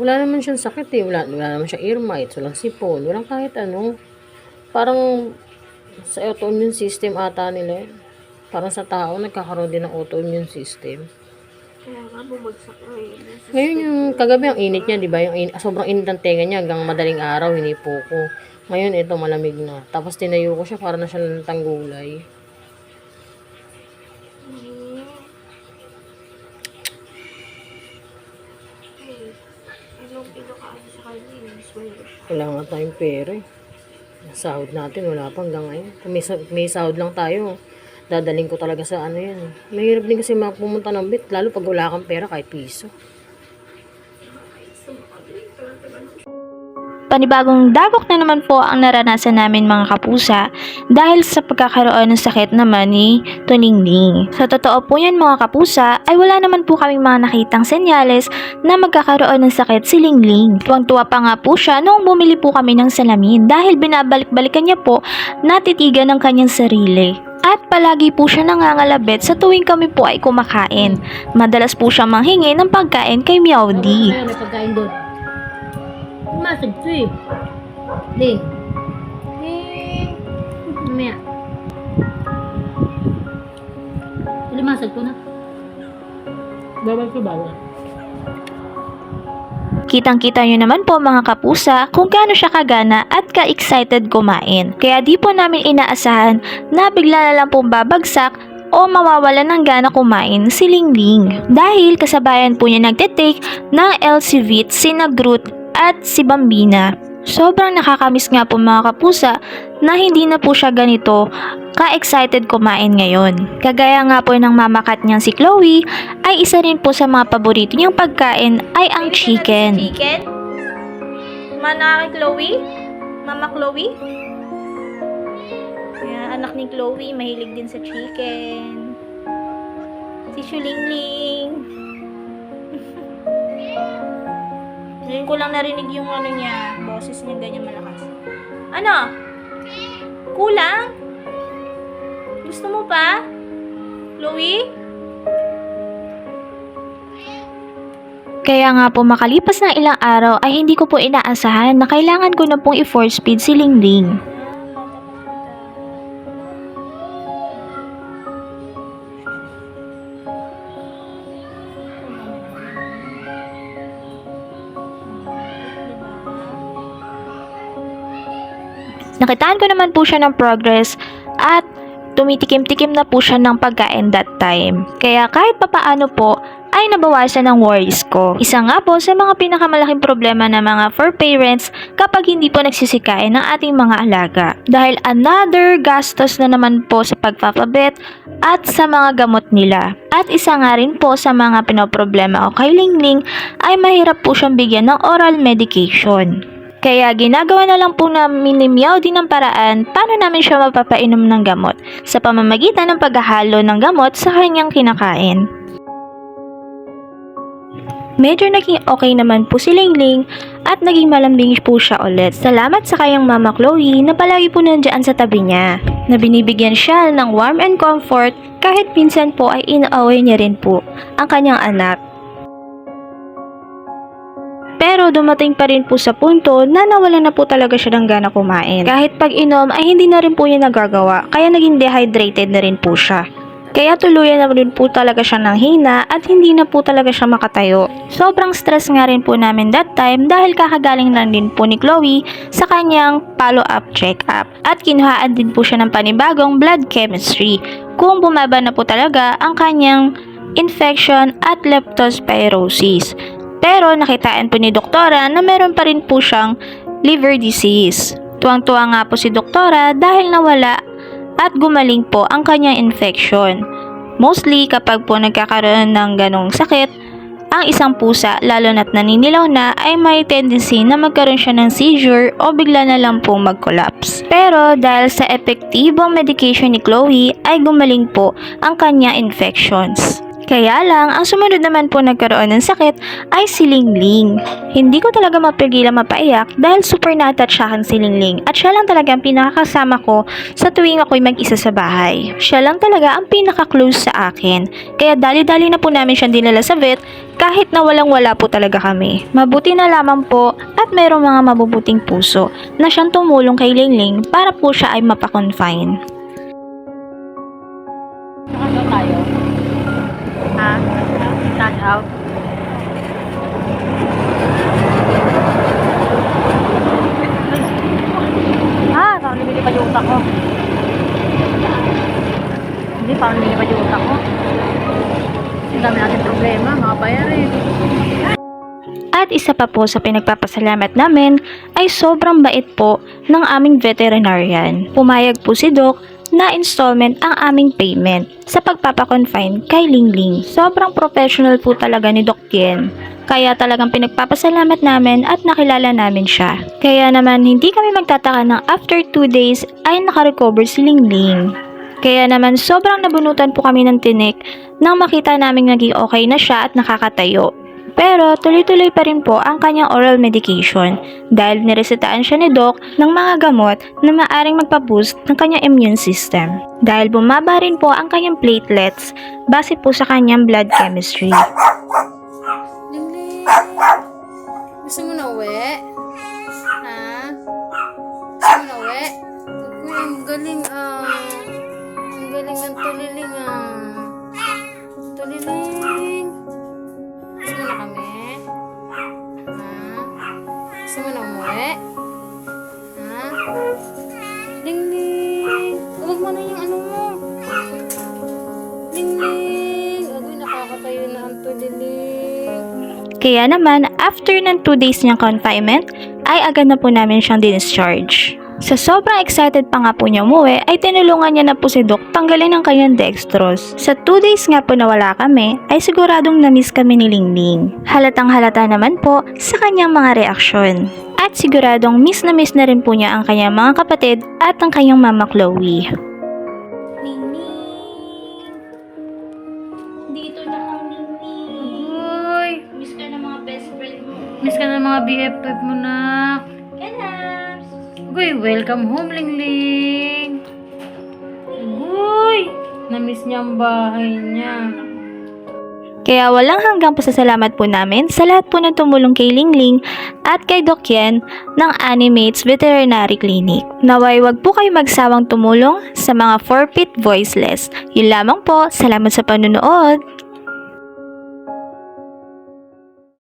Wala naman siyang sakit eh. Wala naman siyang ear mites, walang sipon, walang kahit ano. Parang sa autoimmune system ata nila eh. Parang sa tao, nagkakaroon din ng autoimmune system. Kaya nga, bumagsak na eh. Ngayon yung kagabi ang init niya, di ba? Sobrang init ng tenga niya hanggang madaling araw, hinipo ko. Ngayon ito malamig na. Tapos tinayo ko siya para na siya lantang gulay. Wala nga tayong pera eh. Sahod natin, wala pa hanggang ngayon. Kung may sahod lang tayo, dadaling ko talaga sa ano yan. Mahirap din kasi pumunta ng bit, lalo pag wala kang pera kahit piso. Panibagong dagok na naman po ang naranasan namin mga kapusa dahil sa pagkakaroon ng sakit naman ni Tuningning. Sa totoo po yan mga kapusa ay wala naman po kaming mga nakitang senyales na magkakaroon ng sakit si Lingling. Tuwang-tuwa pa nga po siya noong bumili po kami ng salamin dahil binabalik-balikan niya po natitigan ng kanyang sarili. At palagi po siya nangangalabit sa tuwing kami po ay kumakain. Madalas po siya manghingi ng pagkain kay Meowdy. May pagkain doon. Masag to eh. Di. Mamaya. Masag ko na. Bawal ko bawal. Kitang-kita nyo naman po mga kapusa kung gaano siya kagana at ka-excited kumain. Kaya di po namin inaasahan na bigla na lang pong babagsak o mawawalan ng gana kumain si Lingling. Dahil kasabayan po niya nagtitake ng Elsivit, sina Groot at si Bambina. Sobrang nakakamiss nga po mga kapusa na hindi na po siya ganito ka-excited kumain ngayon. Kagaya nga po ng mamakat niyang si Chloe ay isa rin po sa mga paborito niyang pagkain ay ang chicken. Chicken? Mana kay Chloe? Mama Chloe? Yan, anak ni Chloe mahilig din sa chicken. Si Shulingling. Ngayon ko lang narinig yung ano niya, boses niya ganyan malakas. Ano? Kulang? Gusto mo pa? Chloe? Kaya nga po makalipas ng ilang araw ay hindi ko po inaasahan na kailangan ko na pong i-force feed si Lingling. Nakitaan ko naman po siya ng progress at tumitikim-tikim na po siya ng pagkain that time. Kaya kahit papaano po ay nabawasan ang worries ko. Isa nga po sa mga pinakamalaking problema ng mga fur parents kapag hindi po nagsisikain ng ating mga alaga. Dahil another gastos na naman po sa pagpapabit at sa mga gamot nila. At isa nga rin po sa mga pinoproblema ko kay Lingling ay mahirap po siyang bigyan ng oral medication. Kaya ginagawa na lang po namin ni Meowdy ng paraan paano namin siya mapapainom ng gamot sa pamamagitan ng paghahalo ng gamot sa kanyang kinakain. Medyo naging okay naman po si Lingling at naging malambing po siya ulit. Salamat sa kanyang mama Chloe na palagi po nandiyan sa tabi niya, na binibigyan siya ng warm and comfort kahit minsan po ay inaaway niya rin po ang kanyang anak. Pero dumating pa rin po sa punto na nawala na po talaga siya ng gana kumain. Kahit pag inom ay hindi na rin po niya nagagawa, kaya naging dehydrated na rin po siya. Kaya tuluyan na rin po talaga siya ng hina at hindi na po talaga siya makatayo. Sobrang stress nga rin po namin that time dahil kakagaling lang din po ni Chloe sa kanyang follow-up check-up. At kinuhaan din po siya ng panibagong blood chemistry kung bumaba na po talaga ang kanyang infection at leptospirosis. Pero nakitaan po ni doktora na meron pa rin po siyang liver disease. Tuwang-tuwa nga po si doktora dahil nawala at gumaling po ang kanyang infection. Mostly kapag po nagkakaroon ng ganong sakit, ang isang pusa lalo na't naninilaw na ay may tendency na magkaroon siya ng seizure o bigla na lang pong mag-collapse. Pero dahil sa epektibong medication ni Chloe ay gumaling po ang kanyang infections. Kaya lang, ang sumunod naman po nagkaroon ng sakit ay si Lingling. Hindi ko talaga mapigilan mapaiyak dahil super na-attach sa akin si Lingling at siya lang talaga ang pinakakasama ko sa tuwing ako'y mag-isa sa bahay. Siya lang talaga ang pinaka-close sa akin. Kaya dali-dali na po namin siyang dinala sa vet kahit na walang-wala po talaga kami. Mabuti na lamang po at mayroong mga mabubuting puso na siyang tumulong kay Lingling para po siya ay mapakonfine. Nakagaw tayo. Ha? Cash out. Parang lumilipad yung utak ko. Hindi, parang lumilipad yung utak ko. Ang dami natin problema, mga bayarin. At isa pa po sa pinagpapasalamat namin ay sobrang bait po ng aming veterinarian. Pumayag po si Doc na installment ang aming payment sa pagpapakonfine kay Lingling. Sobrang professional po talaga ni Doc Yen. Kaya talagang pinagpapasalamat namin at nakilala namin siya. Kaya naman hindi kami magtataka ng after 2 days ay nakarecover si Lingling. Kaya naman sobrang nabunutan po kami ng tinik nang makita namin naging okay na siya at nakakatayo. Pero tuloy-tuloy pa rin po ang kanyang oral medication dahil niresetaan siya ni Doc ng mga gamot na maaring magpa-boost ng kanyang immune system. Dahil bumaba rin po ang kanyang platelets base po sa kanyang blood chemistry. Lingling, gusto mo na uwi? Ha? Gusto mo na uwi? Uy, ang galing ang galing ng tuliling Tuliling. Gusto mo na kami? Ha? Gusto mo na umuwi? Ha? Lingling! Huwag mo na yung ano mo. Lingling! Agoy, nakakatayo na ang tuliling. Kaya naman, after ng 2 days niyang confinement, ay agad na po namin siyang discharge. Sa sobrang excited pa nga po niya umuwi, ay tinulungan niya na po si Doc tanggalin ang kanyang dextrose. Sa 2 days nga po na wala kami, ay siguradong na-miss kami ni Lingling. Halatang halata naman po sa kanyang mga reaksyon. At siguradong miss na rin po niya ang kanyang mga kapatid at ang kanyang mama Chloe. Lingling! Dito na ang Lingling! Uy! Miss ka na mga best friend mo. Miss ka na mga BFF mo na. Kanaps! Uy, welcome home, Lingling! Uy! Na-miss niya ang bahay niya. Kaya walang hanggang pasasalamat po namin sa lahat po na tumulong kay Lingling at kay Doc Yen ng Animates Veterinary Clinic. Naway wag po kayo magsawang tumulong sa mga forfeit voiceless. Yun lamang po, salamat sa panunood!